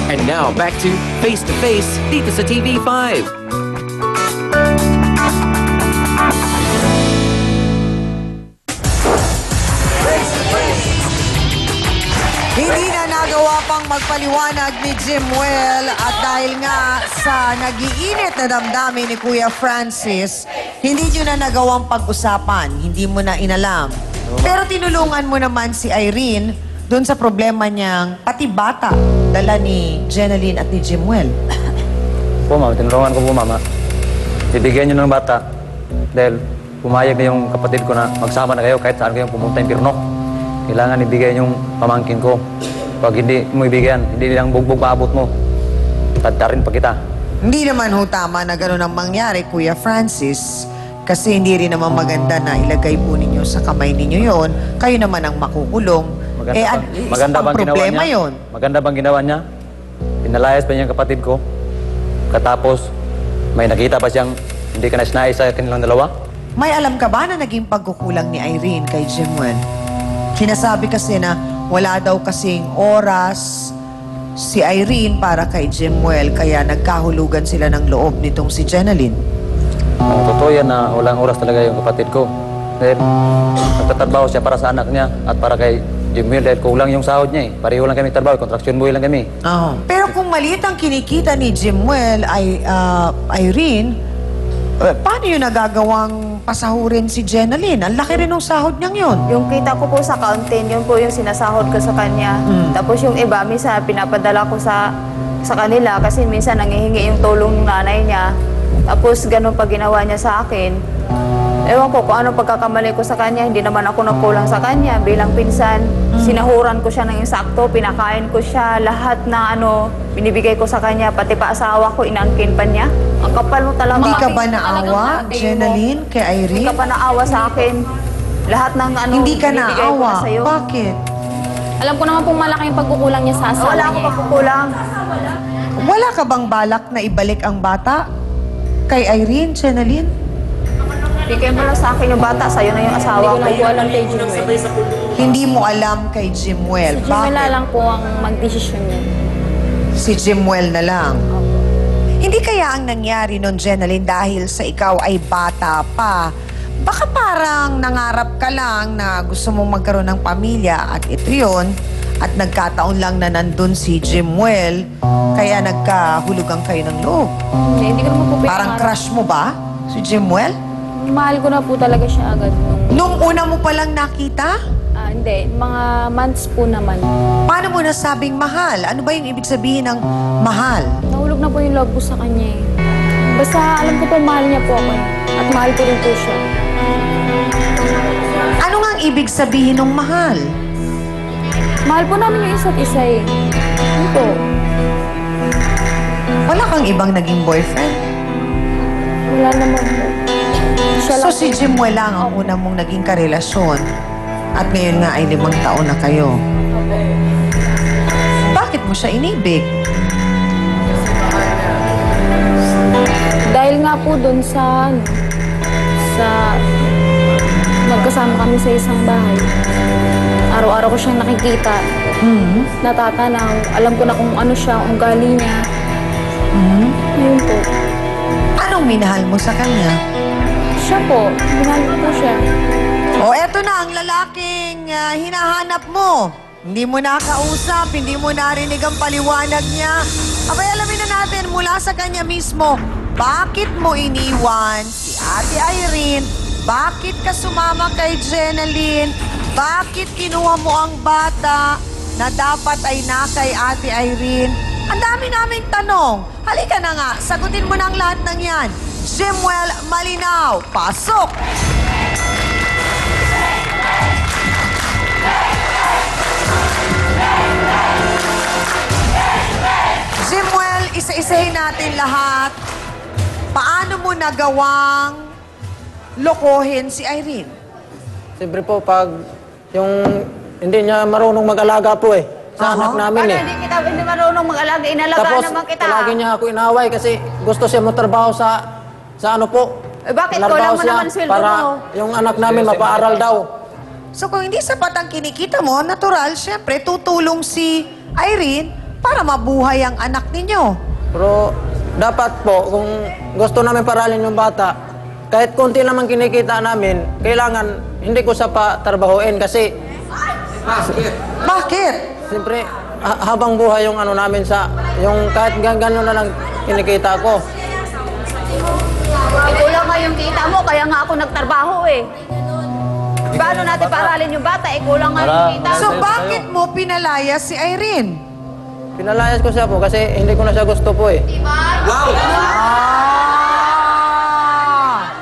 And now, back to Face to Face dito sa TV5. Hindi na nagawa pang magpaliwanag ni Jimwell at dahil nga sa nagiinit na damdamin ni Kuya Francis, hindi nyo na nagawang pag-usapan, hindi mo na inalam. Pero tinulungan mo naman si Irene doon sa problema niyang pati bata, dala ni Jeneline at ni Jimwell. Po, ma'am. Tinulungan ko po, mama. Bibigyan niyo ng bata dahil pumayag na yung kapatid ko na magsama na kayo kahit saan kayong pumunta yung pirno. Kailangan ibigay yung pamangkin ko. Pag hindi mo ibigyan, hindi lang bugbog maabot mo. Tadtarin pa kita. Hindi naman ho tama na gano'n ang mangyari, Kuya Francis. Kasi hindi rin naman maganda na ilagay po ninyo sa kamay ninyo yon. Kayo naman ang makukulong. Maganda bang ginawa niya? Yun. Maganda bang ginawa niya? Pinalayas pa niya yung kapatid ko. Katapos, may nakita pa siyang hindi ka na sinayos sa kanilang dalawa. May alam ka ba na naging pagkukulang ni Irene kay Jimwell? Sinasabi kasi na wala daw kasing oras si Irene para kay Jimwell, kaya nagkahulugan sila ng loob nitong si Jeneline. Totoo yan na walang oras talaga yung kapatid ko. Dahil nagtatrabaho siya para sa anak niya at para kay Jimwell dahil kulang yung sahod niya eh. Pareho lang kami trabaho, contraction boy lang kami. Pero kung maliit ang kinikita ni Jimwell ay Irene, paano yun nagagawang pasahurin si Jeneline? Ang laki rin ng sahod niyang yun. Yung kita ko po sa accounting, yun po yung sinasahod ko sa kanya. Tapos yung iba, minsan pinapadala ko sa kanila kasi minsan nangihingi yung tulong ng nanay niya. Tapos ganun pa ginawa niya sa akin. Ewan ko kung ano pagkakamali ko sa kanya, hindi naman ako nagkulang sa kanya. Bilang pinsan, sinahuran ko siya ng insakto, pinakain ko siya, lahat na binibigay ko sa kanya, pati pa asawa ko, inangkin pa niya. Ang kapal mo talaga. Hindi ka ba naawa, Jeneline, kay Irene? Hindi ka ba naawa sa akin? Lahat ng Hindi ka binibigay ko naawa. na sa'yo. Bakit? Alam ko naman pong malaki yung pagkukulang niya sa asawa Wala niya. akong pagkukulang. Wala ka bang balak na ibalik ang bata kay Irene, Jeneline? Bigay mo lang sa akin yung bata, sa'yo na yung Hindi asawa ko ko. lang po alam kay Jimwell. Hindi mo alam kay Jimwell. Si Jimwell Bakit? lang po ang magdesisyon niya. Si Jimwell na lang. Hindi kaya ang nangyari nun, Jeneline, dahil sa ikaw ay bata pa, baka parang nangarap ka lang na gusto mong magkaroon ng pamilya at ito yun, at nagkataon lang na nandun si Jimwell, kaya nagkahulugan kayo ng loob. Hindi ko naman po Parang crush mo ba si Jimwell? Mahal ko na po talaga siya agad. Nung una mo palang nakita? Hindi, mga months po naman. Paano mo nasabing mahal? Ano ba yung ibig sabihin ng mahal? Nahulog na po yung love ko sa kanya eh. Basta alam ko po mahal niya po ako eh. At mahal ko rin po siya. Ano nga ang ibig sabihin ng mahal? Mahal po namin yung isa't isa eh. Ano po? Wala kang ibang naging boyfriend? Wala naman po. Siya So lang si Jimwell lang ang una mong naging karelasyon at ngayon nga ay 5 taon na kayo. Bakit mo siya inibig? Dahil nga po dun sa magkasama kami sa isang bahay. Araw-araw ko siyang nakikita. Natatanaw. Alam ko na kung ano siya, kung ugali niya. Yun po. Anong minahal mo sa kanya? Siya po. Minahal ko po siya. O eto na ang lalaking hinahanap mo. Hindi mo nakausap, hindi mo narinig ang paliwanag niya. Abay, alamin na natin mula sa kanya mismo, bakit mo iniwan si Ate Irene? Bakit ka sumama kay Jeneline? Bakit kinuha mo ang bata na dapat ay na kay Ate Irene? Ang dami naming tanong. Halika na nga, sagutin mo na ang lahat ng yan. Jimwell Malinaw, pasok! Jimwell, isa-isahin natin lahat. Paano mo nagawang lokohin si Irene? Siyempre po, pag yung hindi niya marunong mag-alaga po eh. Sa anak namin Paano eh. hindi marunong mag-alaga? Inalagaan Tapos, naman kita. lagi niya ako inaway kasi gusto siya magtrabaho sa ano po. Eh, bakit Trabaho kulang mo siya naman sweldo para mo? yung anak namin mapaaral daw. So kung hindi sapat ang kinikita mo, natural, syempre, tutulong si Irene para mabuhay ang anak ninyo. Pero dapat po, kung gusto namin paralin yung bata, kahit konti naman kinikita namin, kailangan hindi ko sa patrabahuin kasi Bakit? siyempre habang buhay yung ano namin yung kahit gano'n na lang kinikita ko. Kulang nga yung kita mo, kaya nga ako nagtrabaho eh. Paano natin paralin yung bata? Kulang nga yung kita mo. So bakit mo pinalaya si Irene? Pinalayas ko siya po kasi hindi ko na siya gusto po eh.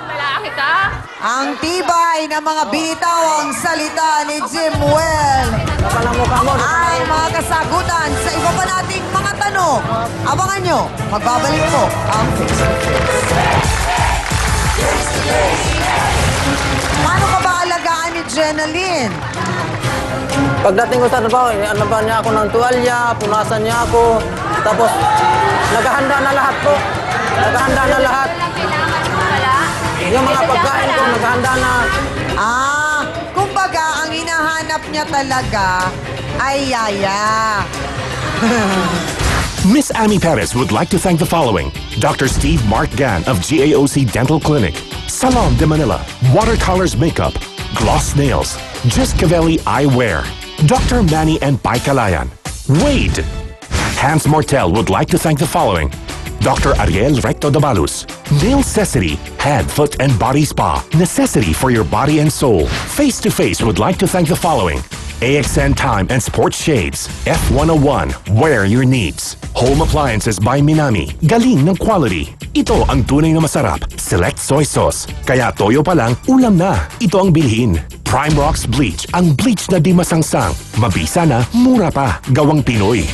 Malaki ka? Ang tibay ng mga bitawang salita ni Jim Well Kapal ang mukha mo. ay mga kasagutan sa iba pa nating mga tanong. Abangan nyo, magbabalik po ang Face to Face. Paano ka ba alagaan ni Jenaline? Pagdating ko sa trabaho, anaban niya ako ng tuwalya, punasan niya ako. Tapos, naghahanda na lahat po. Naghahanda na lahat. Yung mga pagkain ko, naghahanda na. Kumbaga, ang hinahanap niya talaga ay yaya. Miss Amy Perez would like to thank the following: Dr. Steve Mark Gan of GAOC Dental Clinic, Salon de Manila, Watercolors Makeup, Gloss Nails, Giscavelli Eyewear, Dr. Manny and Pai Kalayan, Wade. Hans Mortel would like to thank the following: Dr. Ariel Recto Dabalus, Nail Necessity, Head, Foot and Body Spa, necessity for your body and soul. Face to Face would like to thank the following: AXN Time and Sports Shades, F101, wear your needs. Home Appliances by Minami, galing ng quality. Ito ang tunay na masarap, Select Soy Sauce. Kaya toyo pa lang, ulam na. Ito ang bilhin. Prime Rocks Bleach, ang bleach na di masangsang. Mabisa na, mura pa. Gawang Pinoy.